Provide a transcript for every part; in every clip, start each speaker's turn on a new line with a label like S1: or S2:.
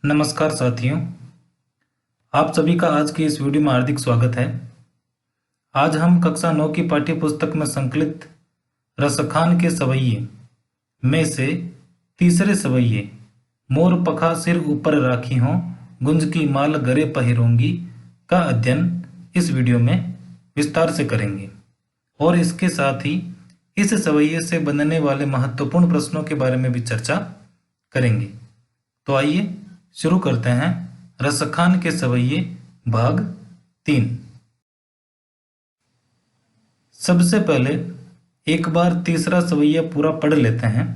S1: नमस्कार साथियों, आप सभी का आज के इस वीडियो में हार्दिक स्वागत है। आज हम कक्षा 9 की पाठ्य पुस्तक में संकलित रसखान के सवैये में से तीसरे सवैये मोर पखा सिर ऊपर राखी हों गुंज की माल गरे पहिरोंगी का अध्ययन इस वीडियो में विस्तार से करेंगे और इसके साथ ही इस सवैये से बनने वाले महत्वपूर्ण प्रश्नों के बारे में भी चर्चा करेंगे। तो आइए शुरू करते हैं रसखान के सवैये भाग 3। सबसे पहले एक बार तीसरा सवैया पूरा पढ़ लेते हैं।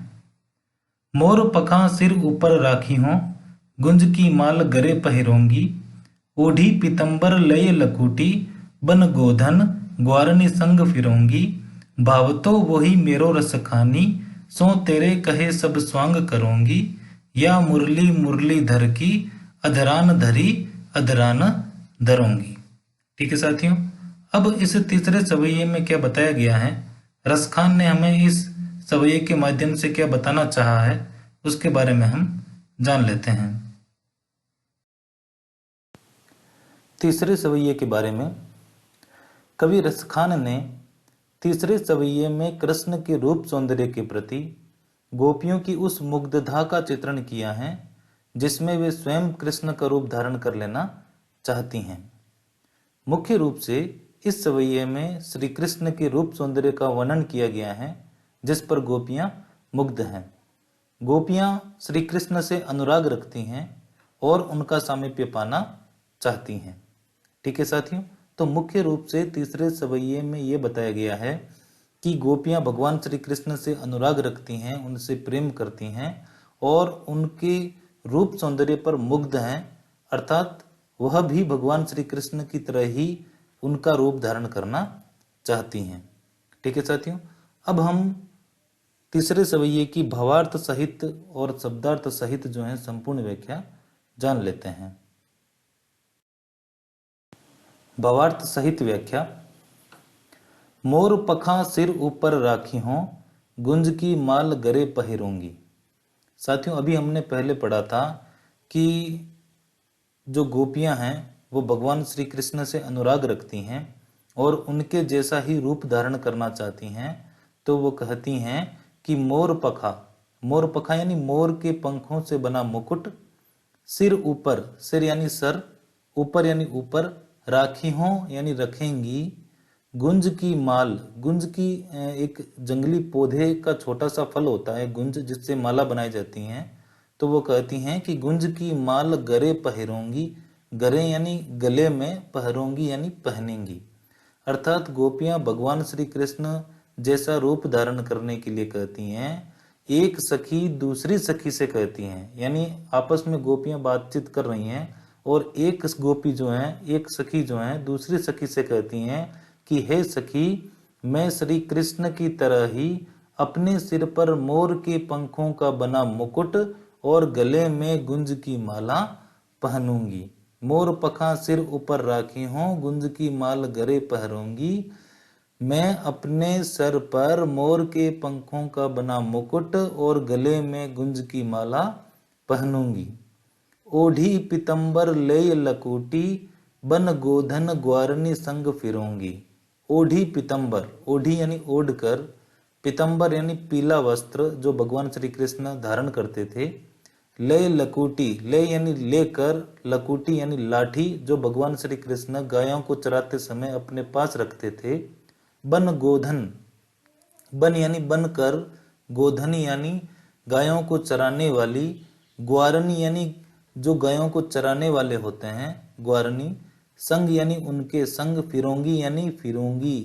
S1: मोर पखा सिर ऊपर राखी हों गुंज की माल गरे पहिरोंगी ओढ़ी पीतंबर लय लकूटी बन गोधन ग्वारनी संग फिरोंगी भावतो वही मेरो रसखानी सो तेरे कहे सब स्वांग करोंगी या मुरली मुरली धर की अधरान धरी अधरान धरोंगी। ठीक है साथियों, अब इस तीसरे सवैये में क्या बताया गया है, रसखान ने हमें इस सवैये के माध्यम से क्या बताना चाहा है, उसके बारे में हम जान लेते हैं। तीसरे सवैये के बारे में कवि रसखान ने तीसरे सवैये में कृष्ण के रूप सौंदर्य के प्रति गोपियों की उस मुग्धता का चित्रण किया है जिसमें वे स्वयं कृष्ण का रूप धारण कर लेना चाहती हैं। मुख्य रूप से इस सवैये में श्री कृष्ण के रूप सौंदर्य का वर्णन किया गया है जिस पर गोपियां मुग्ध हैं। गोपियां श्री कृष्ण से अनुराग रखती हैं और उनका सामीप्य पाना चाहती हैं। ठीक है साथियों, तो मुख्य रूप से तीसरे सवैये में यह बताया गया है कि गोपियां भगवान श्री कृष्ण से अनुराग रखती हैं, उनसे प्रेम करती हैं और उनके रूप सौंदर्य पर मुग्ध हैं, अर्थात वह भी भगवान श्री कृष्ण की तरह ही उनका रूप धारण करना चाहती हैं। ठीक है साथियों, अब हम तीसरे सवैये की भावार्थ सहित और शब्दार्थ सहित जो है संपूर्ण व्याख्या जान लेते हैं। भावार्थ सहित व्याख्या। मोर पखा सिर ऊपर राखी हों गुंज की माल गरे पहिरोंगी। साथियों, अभी हमने पहले पढ़ा था कि जो गोपियां हैं वो भगवान श्री कृष्ण से अनुराग रखती हैं और उनके जैसा ही रूप धारण करना चाहती हैं, तो वो कहती हैं कि मोर पखा यानी मोर के पंखों से बना मुकुट, सिर ऊपर, सिर यानी सर, ऊपर यानी ऊपर, राखी हों यानी रखेंगी, गुंज की माल, गुंज की एक जंगली पौधे का छोटा सा फल होता है गुंज, जिससे माला बनाई जाती हैं, तो वो कहती हैं कि गुंज की माल गरे पहिरोंगी, गरे यानी गले में, पहिरोंगी यानी पहनेंगी। अर्थात गोपियां भगवान श्री कृष्ण जैसा रूप धारण करने के लिए कहती हैं। एक सखी दूसरी सखी से कहती हैं, यानी आपस में गोपियां बातचीत कर रही हैं और एक गोपी जो है, एक सखी जो है दूसरी सखी से कहती हैं कि हे सखी, मैं श्री कृष्ण की तरह ही अपने सिर पर मोर के पंखों का बना मुकुट और गले में गुंज की माला पहनूंगी। मोर पखा सिर ऊपर राखी हों गुंज की माल गरे पहनूंगी। मैं अपने सर पर मोर के पंखों का बना मुकुट और गले में गुंज की माला पहनूंगी। ओढ़ी पीतंबर लेय लकूटी बन गोधन ग्वारनी संग फिरोंगी। ओढ़ी पीतंबर, ओढ़ी यानी ओढ़ कर, पीतंबर यानी पीला वस्त्र जो भगवान श्री कृष्ण धारण करते थे, लय लकूटी, लय यानी लेकर, लकूटी यानी लाठी जो भगवान श्री कृष्ण गायों को चराते समय अपने पास रखते थे, बन गोधन, बन यानी बनकर, गोधन यानी गायों को चराने वाली, ग्वारनी यानी जो गायों को चराने वाले होते हैं, ग्वारनी, संग यानी उनके संग, फिरोंगी यानी फिरोंगी।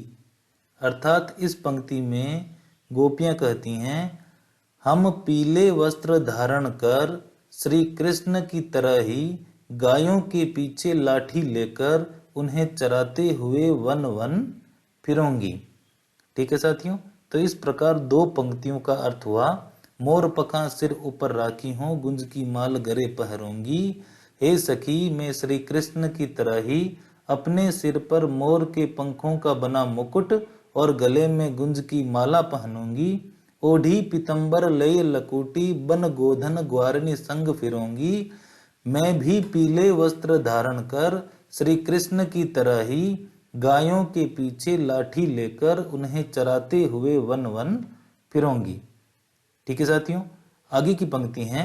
S1: अर्थात इस पंक्ति में गोपियां कहती हैं, हम पीले वस्त्र धारण कर श्री कृष्ण की तरह ही गायों के पीछे लाठी लेकर उन्हें चराते हुए वन वन फिरोंगी। ठीक है साथियों, तो इस प्रकार दो पंक्तियों का अर्थ हुआ, मोर पखा सिर ऊपर राखी हों गुंज की माल गरे पहरोंगी। हे सखी, मैं श्री कृष्ण की तरह ही अपने सिर पर मोर के पंखों का बना मुकुट और गले में गुंज की माला पहनूंगी। ओढ़ी पीतंबर लय लकूटी बन गोधन ग्वारनी संग फिरोंगी। मैं भी पीले वस्त्र धारण कर श्री कृष्ण की तरह ही गायों के पीछे लाठी लेकर उन्हें चराते हुए वन वन फिरूंगी। ठीक है साथियों, आगे की पंक्ति है,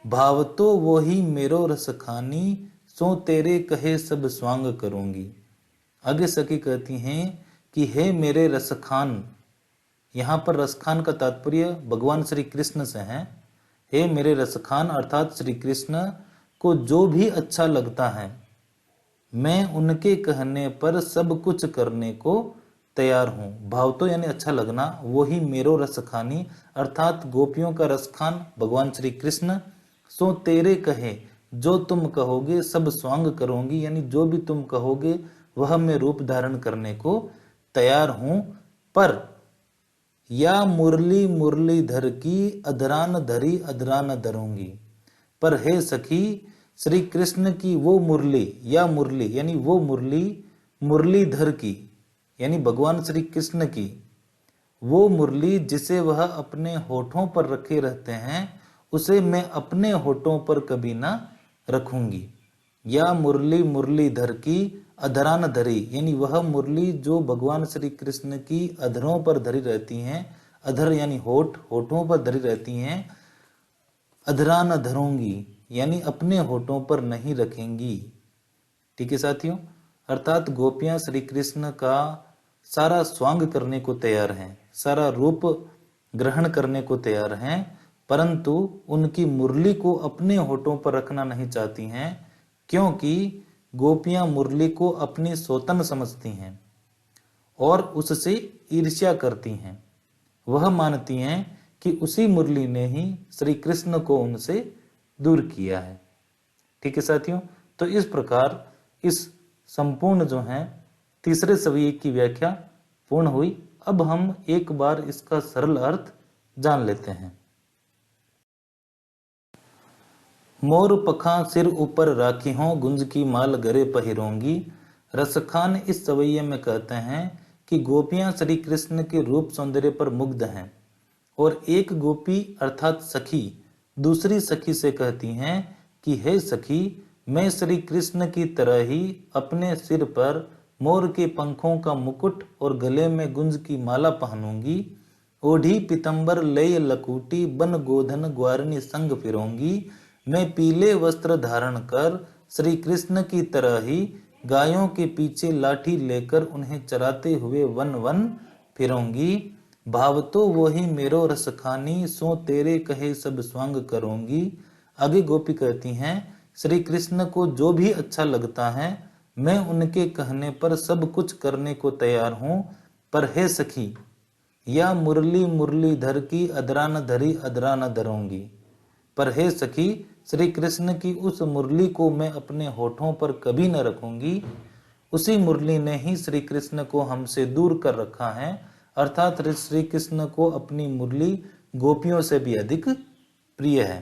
S1: भाव तो वो ही मेरो रस खानी, सो तेरे कहे सब स्वांग करूंगी। आगे सखी कहती हैं कि हे मेरे रसखान, यहाँ पर रसखान का तात्पर्य भगवान श्री कृष्ण से है। हे मेरे रसखान अर्थात श्री कृष्ण को जो भी अच्छा लगता है मैं उनके कहने पर सब कुछ करने को तैयार हूँ। भाव तो यानी अच्छा लगना, वो ही मेरो रसखानी अर्थात गोपियों का रसखान भगवान श्री कृष्ण, सो तेरे कहे जो तुम कहोगे सब स्वांग करूंगी, यानी जो भी तुम कहोगे वह मैं रूप धारण करने को तैयार हूं। पर या मुरली मुरलीधर की अधरान धरी अधरान धरूंगी। पर हे सखी, श्री कृष्ण की वो मुरली या मुरली यानी वो मुरली मुरलीधर की यानी भगवान श्री कृष्ण की वो मुरली जिसे वह अपने होठों पर रखे रहते हैं उसे मैं अपने होठों पर कभी ना रखूंगी। या मुरली मुरलीधर की अधरान धरी यानी वह मुरली जो भगवान श्री कृष्ण की अधरों पर धरी रहती हैं, अधर यानी होठ, होठों पर धरी रहती हैं, अधरान धरूंगी यानी अपने होठों पर नहीं रखेंगी। ठीक है साथियों, अर्थात गोपियां श्री कृष्ण का सारा स्वांग करने को तैयार हैं, सारा रूप ग्रहण करने को तैयार हैं, परंतु उनकी मुरली को अपने होठों पर रखना नहीं चाहती हैं, क्योंकि गोपियां मुरली को अपनी सौतन समझती हैं और उससे ईर्ष्या करती हैं। वह मानती हैं कि उसी मुरली ने ही श्री कृष्ण को उनसे दूर किया है। ठीक है साथियों, तो इस प्रकार इस संपूर्ण जो है तीसरे सवैये की व्याख्या पूर्ण हुई। अब हम एक बार इसका सरल अर्थ जान लेते हैं। मोर पखा सिर ऊपर राखी हों, गुंज की माल गरे पहिरोंगी। रसखान इस सवैये में कहते हैं कि गोपियां श्री कृष्ण के रूप सौंदर्य पर मुग्ध हैं और एक गोपी अर्थात सखी दूसरी सखी से कहती हैं कि हे सखी, मैं श्री कृष्ण की तरह ही अपने सिर पर मोर के पंखों का मुकुट और गले में गुंज की माला पहनूंगी। ओढ़ी पितंबर लय लकूटी बन गोधन ग्वारनी संग फिरूंगी। मैं पीले वस्त्र धारण कर श्री कृष्ण की तरह ही गायों के पीछे लाठी लेकर उन्हें चराते हुए वन वन फिरूंगी। भाव तो वही मेरो रसखानी, सो तेरे कहे सब स्वांग करूंगी। आगे गोपी कहती हैं, श्री कृष्ण को जो भी अच्छा लगता है मैं उनके कहने पर सब कुछ करने को तैयार हूं। पर हे सखी, या मुरली मुरलीधर की अदरान धरी अदरान धरूंगी। पर हे सखी, श्री कृष्ण की उस मुरली को मैं अपने होठों पर कभी न रखूंगी। उसी मुरली ने ही श्री कृष्ण को हमसे दूर कर रखा है, अर्थात श्री कृष्ण को अपनी मुरली गोपियों से भी अधिक प्रिय है।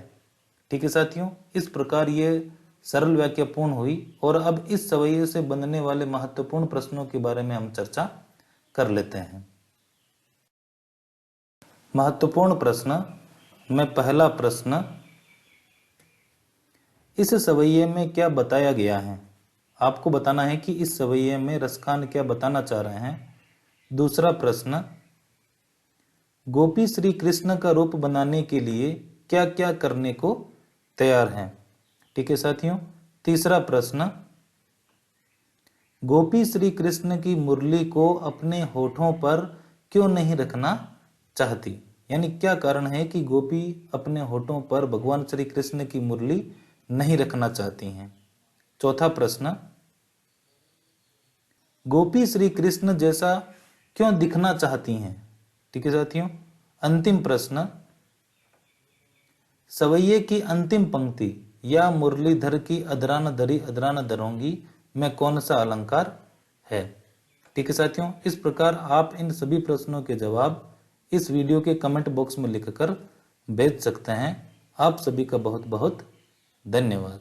S1: ठीक है साथियों, इस प्रकार ये सरल व्याख्या पूर्ण हुई और अब इस सवैये से बनने वाले महत्वपूर्ण प्रश्नों के बारे में हम चर्चा कर लेते हैं। महत्वपूर्ण प्रश्न में पहला प्रश्न, इस सवैये में क्या बताया गया है? आपको बताना है कि इस सवैये में रसखान क्या बताना चाह रहे हैं। दूसरा प्रश्न, गोपी श्री कृष्ण का रूप बनाने के लिए क्या क्या करने को तैयार हैं। ठीक है साथियों। तीसरा प्रश्न, गोपी श्री कृष्ण की मुरली को अपने होठों पर क्यों नहीं रखना चाहती, यानी क्या कारण है कि गोपी अपने होठों पर भगवान श्री कृष्ण की मुरली नहीं रखना चाहती हैं। चौथा प्रश्न, गोपी श्री कृष्ण जैसा क्यों दिखना चाहती हैं। ठीक है साथियों। अंतिम प्रश्न, सवैये की अंतिम पंक्ति या मुरलीधर की अदरान दरी अदरान दरोंगी में कौन सा अलंकार है। ठीक है साथियों, इस प्रकार आप इन सभी प्रश्नों के जवाब इस वीडियो के कमेंट बॉक्स में लिखकर भेज सकते हैं। आप सभी का बहुत बहुत धन्यवाद।